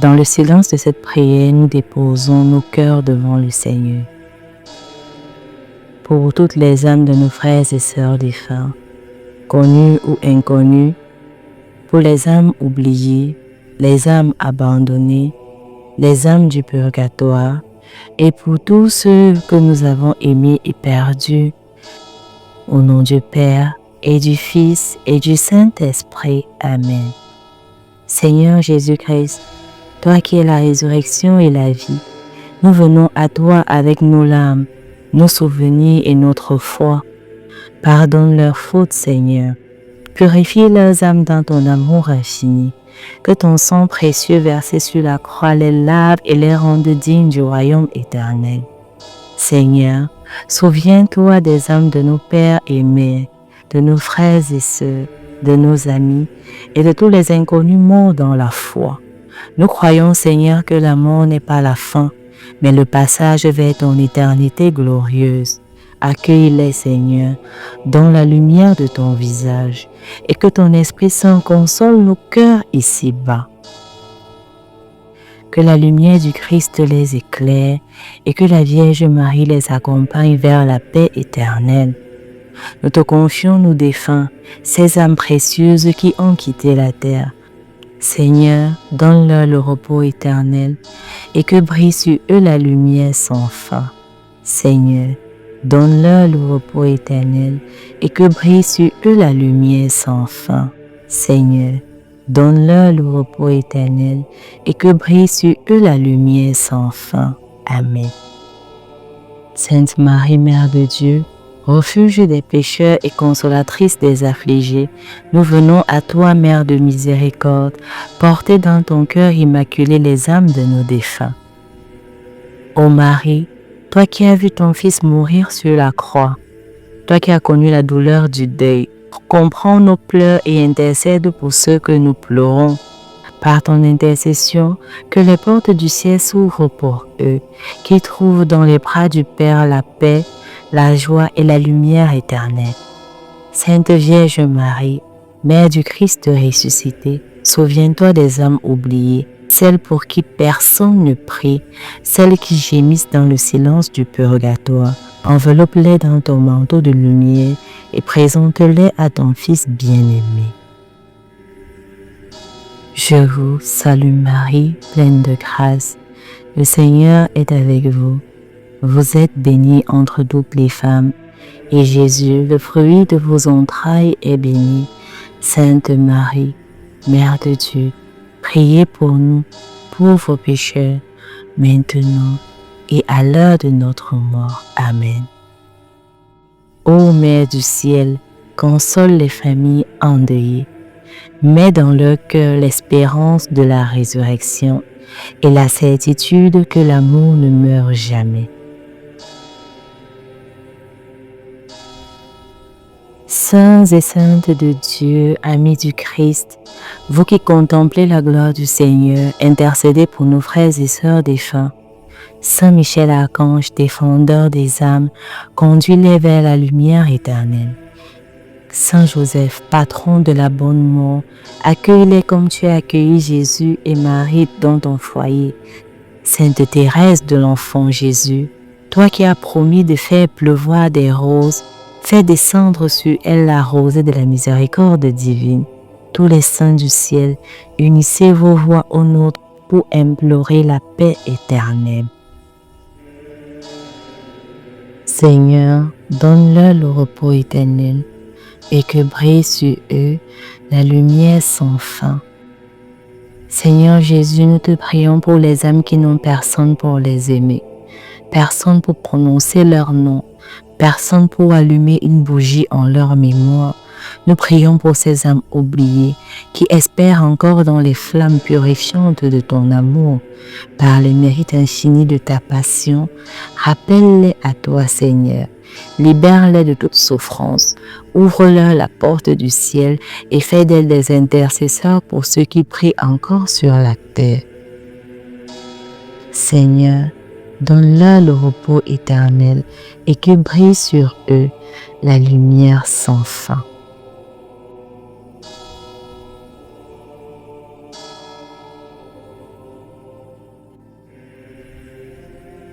Dans le silence de cette prière, nous déposons nos cœurs devant le Seigneur. Pour toutes les âmes de nos frères et sœurs défunts, connues ou inconnues, pour les âmes oubliées, les âmes abandonnées, les âmes du purgatoire, et pour tous ceux que nous avons aimés et perdus, au nom du Père et du Fils et du Saint-Esprit. Amen. Seigneur Jésus-Christ, toi qui es la résurrection et la vie, nous venons à toi avec nos larmes, nos souvenirs et notre foi. Pardonne leurs fautes, Seigneur. Purifie leurs âmes dans ton amour infini. Que ton sang précieux versé sur la croix les lave et les rende dignes du royaume éternel. Seigneur, souviens-toi des âmes de nos pères et mères, de nos frères et sœurs, de nos amis et de tous les inconnus morts dans la foi. Nous croyons, Seigneur, que la mort n'est pas la fin, mais le passage vers ton éternité glorieuse. Accueille-les, Seigneur, dans la lumière de ton visage, et que ton Esprit Saint console nos cœurs ici-bas. Que la lumière du Christ les éclaire, et que la Vierge Marie les accompagne vers la paix éternelle. Nous te confions, nos défunts, ces âmes précieuses qui ont quitté la terre. Seigneur, donne-leur le repos éternel et que brille sur eux la lumière sans fin. Seigneur, donne-leur le repos éternel et que brille sur eux la lumière sans fin. Seigneur, donne-leur le repos éternel et que brille sur eux la lumière sans fin. Amen. Sainte Marie, Mère de Dieu, refuge des pécheurs et consolatrice des affligés, nous venons à toi, Mère de miséricorde, porter dans ton cœur immaculé les âmes de nos défunts. Ô Marie, toi qui as vu ton Fils mourir sur la croix, toi qui as connu la douleur du deuil, comprends nos pleurs et intercède pour ceux que nous pleurons. Par ton intercession, que les portes du ciel s'ouvrent pour eux, qui trouvent dans les bras du Père la paix, la joie et la lumière éternelle. Sainte Vierge Marie, Mère du Christ ressuscité, souviens-toi des âmes oubliées, celles pour qui personne ne prie, celles qui gémissent dans le silence du purgatoire. Enveloppe-les dans ton manteau de lumière et présente-les à ton Fils bien-aimé. Je vous salue Marie, pleine de grâce. Le Seigneur est avec vous. Vous êtes bénie entre toutes les femmes, et Jésus, le fruit de vos entrailles, est béni. Sainte Marie, Mère de Dieu, priez pour nous, pauvres pécheurs, maintenant et à l'heure de notre mort. Amen. Ô Mère du ciel, console les familles endeuillées. Mets dans leur cœur l'espérance de la résurrection et la certitude que l'amour ne meurt jamais. Saints et saintes de Dieu, amis du Christ, vous qui contemplez la gloire du Seigneur, intercédez pour nos frères et sœurs défunts. Saint Michel Archange, défendeur des âmes, conduis-les vers la lumière éternelle. Saint Joseph, patron de la bonne mort, accueille-les comme tu as accueilli Jésus et Marie dans ton foyer. Sainte Thérèse de l'Enfant Jésus, toi qui as promis de faire pleuvoir des roses, fais descendre sur elle la rosée de la miséricorde divine. Tous les saints du ciel, unissez vos voix aux nôtres pour implorer la paix éternelle. Seigneur, donne-leur le repos éternel et que brille sur eux la lumière sans fin. Seigneur Jésus, nous te prions pour les âmes qui n'ont personne pour les aimer, personne pour prononcer leur nom, personne pour allumer une bougie en leur mémoire. Nous prions pour ces âmes oubliées qui espèrent encore dans les flammes purifiantes de ton amour. Par les mérites infinis de ta passion, rappelle-les à toi, Seigneur. Libère-les de toute souffrance. Ouvre-leur la porte du ciel et fais d'elles des intercesseurs pour ceux qui prient encore sur la terre. Seigneur, donne-leur le repos éternel et que brille sur eux la lumière sans fin.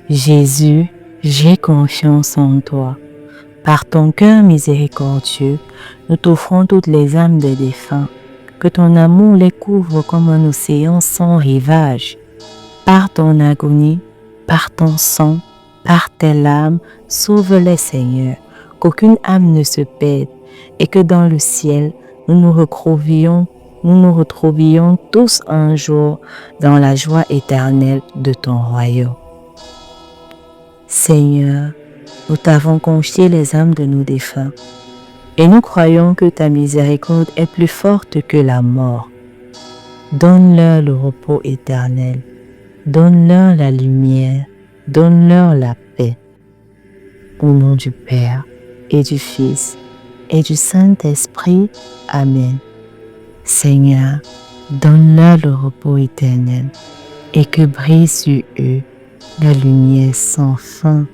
Jésus, j'ai confiance en toi. Par ton cœur miséricordieux, nous t'offrons toutes les âmes des défunts. Que ton amour les couvre comme un océan sans rivage. Par ton agonie, par ton sang, par tes larmes, sauve-les, Seigneur, qu'aucune âme ne se perde et que dans le ciel, nous nous retrouvions tous un jour dans la joie éternelle de ton royaume. Seigneur, nous t'avons confié les âmes de nos défunts et nous croyons que ta miséricorde est plus forte que la mort. Donne-leur le repos éternel, donne-leur la lumière, donne-leur la paix. Au nom du Père et du Fils et du Saint-Esprit. Amen. Seigneur, donne-leur le repos éternel et que brille sur eux la lumière sans fin.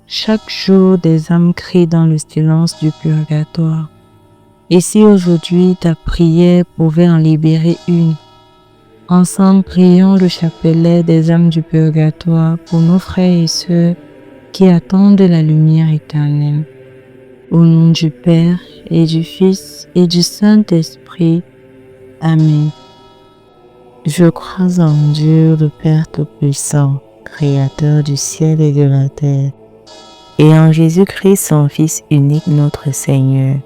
Chaque jour, des âmes crient dans le silence du purgatoire. Et si aujourd'hui ta prière pouvait en libérer une, ensemble prions le chapelet des âmes du purgatoire pour nos frères et sœurs qui attendent la lumière éternelle. Au nom du Père et du Fils et du Saint-Esprit. Amen. Je crois en Dieu, le Père Tout-Puissant, Créateur du ciel et de la terre, et en Jésus-Christ, son Fils unique, notre Seigneur,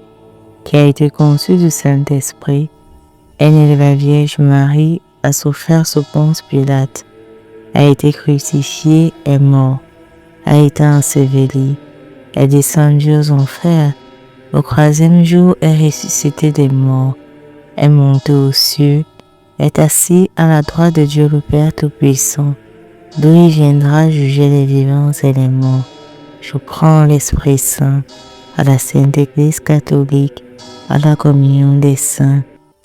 qui a été conçu du Saint-Esprit, est né de la Vierge Marie, a souffert sous Ponce Pilate, a été crucifié, est mort, a été enseveli, est descendu aux enfers, au troisième jour est ressuscité des morts, est monté aux cieux, est assis à la droite de Dieu le Père Tout-Puissant, d'où il viendra juger les vivants et les morts. Je prends l'Esprit Saint, à la Sainte Église catholique, à la communion des saints,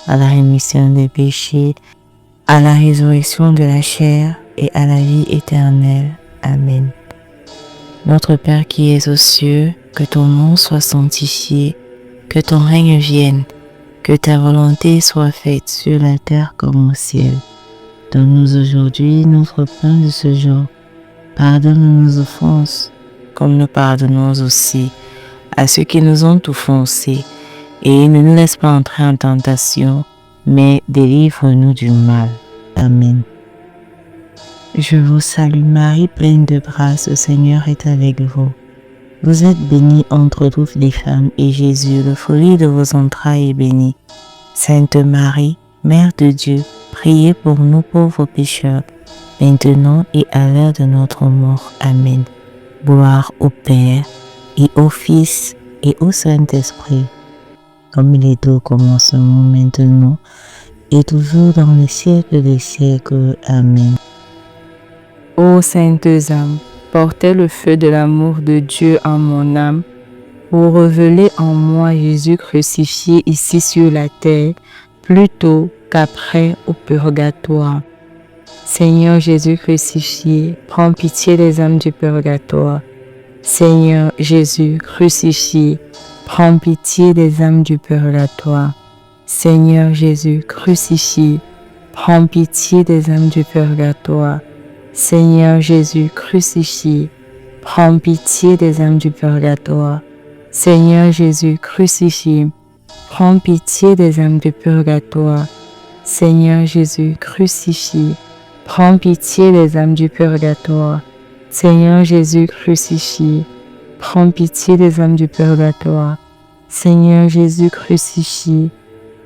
à la rémission des péchés, à la résurrection de la chair et à la vie éternelle. Amen. Notre Père qui es aux cieux, que ton nom soit sanctifié, que ton règne vienne, que ta volonté soit faite sur la terre comme au ciel. Donne-nous aujourd'hui notre pain de ce jour. Pardonne nos offenses, comme nous pardonnons aussi à ceux qui nous ont offensés, et ne nous laisse pas entrer en tentation, mais délivre-nous du mal. Amen. Je vous salue Marie, pleine de grâce, le Seigneur est avec vous. Vous êtes bénie entre toutes les femmes, et Jésus, le fruit de vos entrailles, est béni. Sainte Marie, Mère de Dieu, priez pour nous pauvres pécheurs, maintenant et à l'heure de notre mort. Amen. Gloire au Père, et au Fils, et au Saint-Esprit, comme il est au commencement, maintenant, et toujours dans les siècles des siècles. Amen. Ô saintes âmes, portez le feu de l'amour de Dieu en mon âme, pour révéler en moi Jésus crucifié ici sur la terre, plutôt qu'après au purgatoire. Seigneur Jésus crucifié, prends pitié des âmes du purgatoire. Seigneur Jésus crucifié, prends pitié des âmes du purgatoire. Seigneur Jésus crucifié, prends pitié des âmes du purgatoire. Seigneur Jésus crucifié, prends pitié des âmes du purgatoire. Seigneur Jésus crucifié, prends pitié des âmes du purgatoire. Seigneur Jésus crucifié, prends pitié des âmes du purgatoire. Seigneur Jésus crucifié, prends pitié des âmes du purgatoire. Seigneur Jésus crucifié,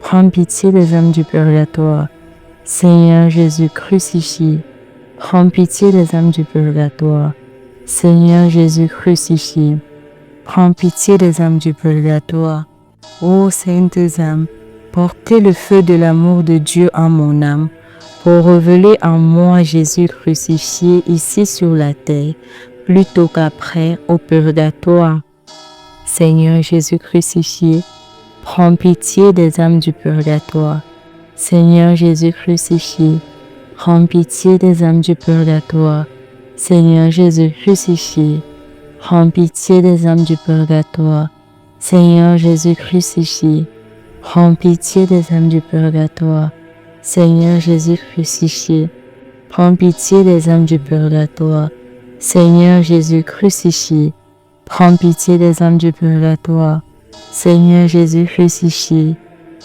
prends pitié des âmes du purgatoire. Seigneur Jésus crucifié, prends pitié des âmes du purgatoire. Seigneur Jésus crucifié, prends pitié des âmes du purgatoire. Ô saintes âmes, portez le feu de l'amour de Dieu en mon âme, pour révéler en moi Jésus crucifié ici sur la terre, plutôt qu'après au purgatoire. Seigneur Jésus crucifié, prends pitié des âmes du purgatoire. Seigneur Jésus crucifié, prends pitié des âmes du purgatoire. Seigneur Jésus crucifié, prends pitié des âmes du purgatoire. Seigneur Jésus crucifié, prends pitié des âmes du purgatoire. Seigneur Jésus crucifié, prends pitié des âmes du purgatoire. Seigneur Jésus crucifié, prends pitié des âmes du purgatoire. Seigneur Jésus crucifié,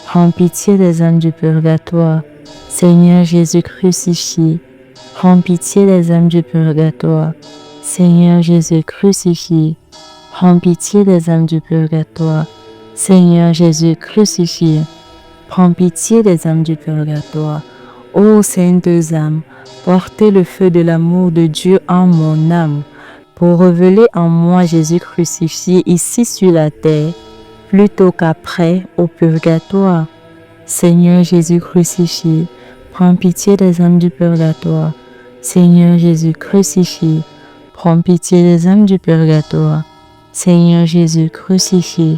prends pitié des âmes du purgatoire. Seigneur Jésus crucifié, prends pitié des âmes du purgatoire. Seigneur Jésus crucifié, prends pitié des âmes du purgatoire. Seigneur Jésus crucifié, prends pitié des âmes du purgatoire. Ô saintes âmes, portez le feu de l'amour de Dieu en mon âme, pour révéler en moi Jésus crucifié ici sur la terre, plutôt qu'après au purgatoire. Seigneur Jésus crucifié, prends pitié des âmes du purgatoire. Seigneur Jésus crucifié, prends pitié des âmes du purgatoire. Seigneur Jésus crucifié,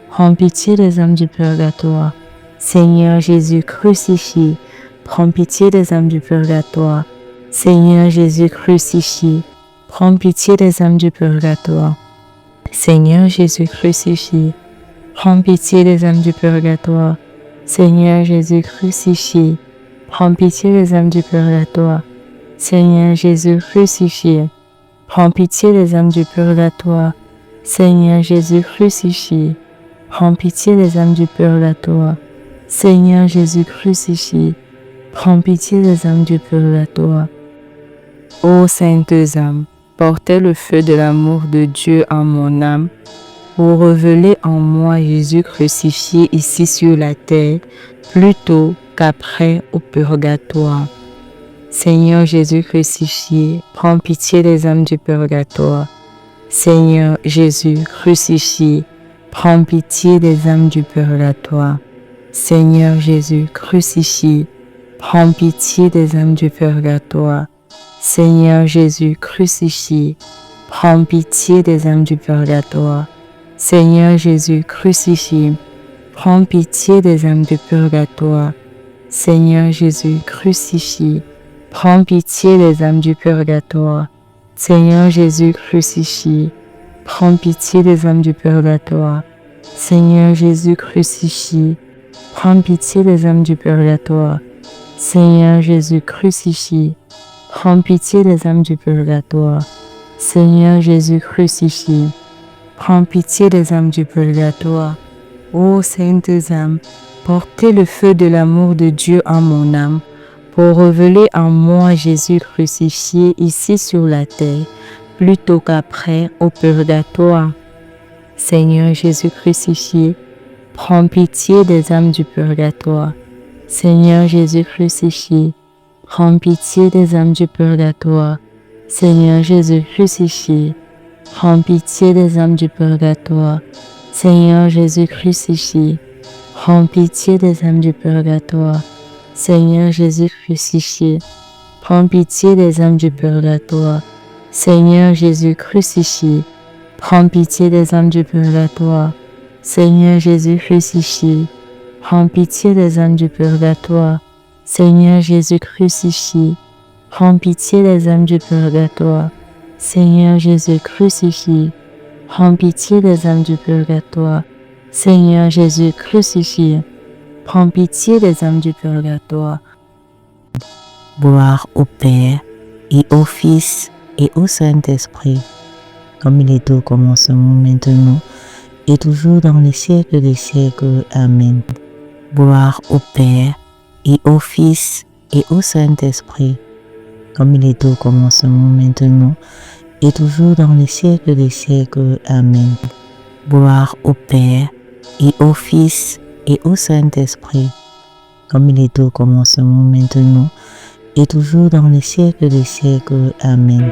prends pitié des âmes du purgatoire. Seigneur Jésus crucifié, prends pitié des âmes du purgatoire. Seigneur Jésus crucifié, prends pitié des âmes du purgatoire. Seigneur Jésus crucifié, prends pitié des âmes du purgatoire. Seigneur Jésus crucifié, prends pitié des âmes du purgatoire. Seigneur Jésus crucifié, prends pitié des âmes du purgatoire. Seigneur Jésus crucifié, prends pitié des âmes du purgatoire. Seigneur Jésus crucifié, prends pitié des âmes du purgatoire. Ô saintes âmes, portez le feu de l'amour de Dieu en mon âme, pour révéler en moi Jésus crucifié ici sur la terre, plutôt qu'après au purgatoire. Seigneur Jésus crucifié, prends pitié des âmes du purgatoire. Seigneur Jésus crucifié, prends pitié des âmes du purgatoire. Seigneur Jésus crucifié, prends pitié des âmes du purgatoire. Seigneur Jésus crucifié, prends pitié des âmes du purgatoire. Seigneur Jésus crucifié, prends pitié des âmes du purgatoire. Seigneur Jésus crucifié, prends pitié des âmes du purgatoire. Seigneur Jésus crucifié, prends pitié des âmes du purgatoire. Seigneur Jésus crucifié, prends pitié des âmes du purgatoire. Seigneur Jésus crucifié, prends pitié des âmes du purgatoire. Seigneur Jésus crucifié, prends pitié des âmes du purgatoire. Ô saintes âmes, portez le feu de l'amour de Dieu en mon âme, pour révéler en moi Jésus crucifié ici sur la terre, plutôt qu'après au purgatoire. Seigneur Jésus crucifié, prends pitié des âmes du purgatoire. Seigneur Jésus crucifié, prends pitié des âmes du purgatoire. Seigneur Jésus crucifié, prends pitié des âmes du purgatoire. Seigneur Jésus crucifié, prends pitié des âmes du purgatoire. Seigneur Jésus crucifié, prends pitié des âmes du purgatoire. Seigneur Jésus crucifié, prends pitié des âmes du purgatoire. Seigneur Jésus crucifié, prends pitié des âmes du purgatoire. Seigneur Jésus crucifié, prends pitié des âmes du purgatoire. Seigneur Jésus crucifié, prends pitié des âmes du purgatoire. Seigneur Jésus crucifié, prends pitié des âmes du purgatoire. Gloire au Père, et au Fils, et au Saint-Esprit, comme il est au commencement, maintenant, et toujours dans les siècles des siècles. Amen. Gloire au Père, et au Fils, et au Saint-Esprit, comme il est au commencement, maintenant, et toujours dans les siècles des siècles. Amen. Gloire au Père, et au Fils, et au Saint-Esprit, comme il est au commencement, maintenant, et toujours dans les siècles des siècles. Amen.